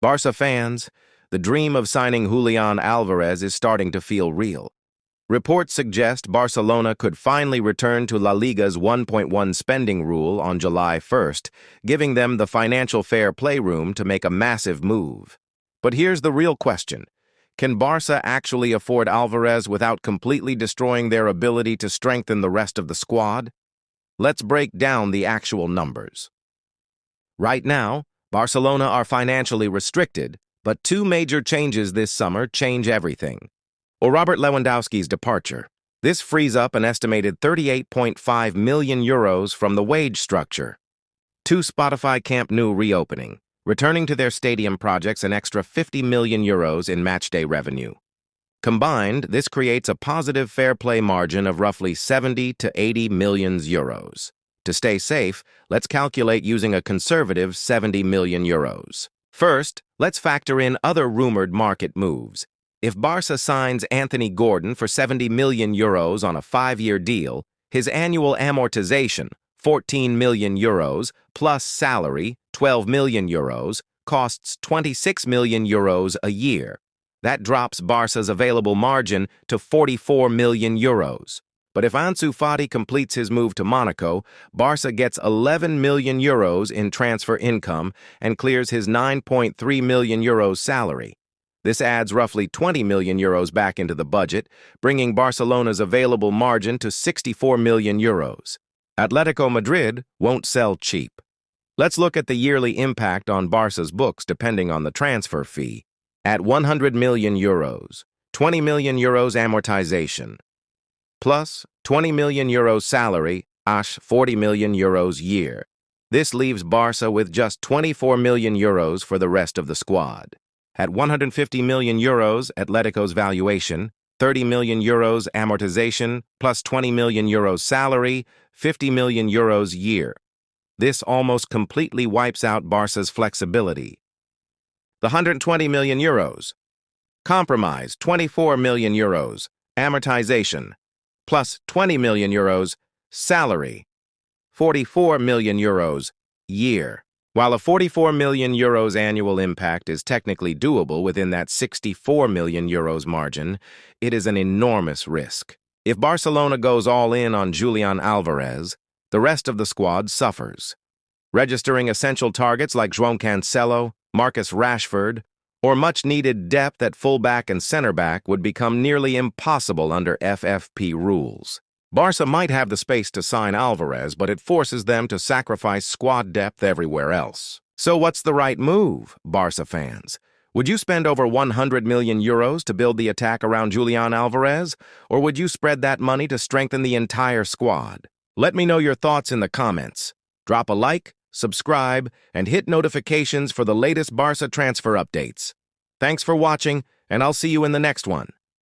Barça fans, the dream of signing Julián Álvarez is starting to feel real. Reports suggest Barcelona could finally return to La Liga's 1.1 spending rule on July 1st, giving them the financial fair play room to make a massive move. But here's the real question. Can Barça actually afford Álvarez without completely destroying their ability to strengthen the rest of the squad? Let's break down the actual numbers. Right now, Barcelona are financially restricted, but two major changes this summer change everything. Robert Lewandowski's departure. This frees up an estimated 38.5 million euros from the wage structure. Two Spotify Camp Nou reopening, returning to their stadium projects an extra 50 million euros in matchday revenue. Combined, this creates a positive fair play margin of roughly 70 to 80 million euros. To stay safe, let's calculate using a conservative 70 million euros. First, let's factor in other rumored market moves. If Barça signs Anthony Gordon for 70 million euros on a 5-year deal, his annual amortization, 14 million euros, plus salary, 12 million euros, costs 26 million euros a year. That drops Barça's available margin to 44 million euros. But if Ansu Fati completes his move to Monaco, Barça gets 11 million euros in transfer income and clears his 9.3 million euros salary. This adds roughly 20 million euros back into the budget, bringing Barcelona's available margin to 64 million euros. Atlético Madrid won't sell cheap. Let's look at the yearly impact on Barça's books depending on the transfer fee. At 100 million euros, 20 million euros amortization, plus 20 million euros salary, 40 million euros year. This leaves Barça with just 24 million euros for the rest of the squad. At 150 million euros, Atletico's valuation, 30 million euros amortization, plus 20 million euros salary, 50 million euros year. This almost completely wipes out Barça's flexibility. The 120 million euros. Compromise, 24 million euros, amortization, plus 20 million euros, salary, 44 million euros, year. While a 44 million euros annual impact is technically doable within that 64 million euros margin, it is an enormous risk. If Barcelona goes all in on Julián Álvarez, the rest of the squad suffers. Registering essential targets like Julián Cancelo, Marcus Rashford, or much-needed depth at fullback and center-back would become nearly impossible under FFP rules. Barça might have the space to sign Álvarez, but it forces them to sacrifice squad depth everywhere else. So what's the right move, Barça fans? Would you spend over 100 million euros to build the attack around Julián Álvarez, or would you spread that money to strengthen the entire squad? Let me know your thoughts in the comments. Drop a like, subscribe, and hit notifications for the latest Barça transfer updates. Thanks for watching, and I'll see you in the next one.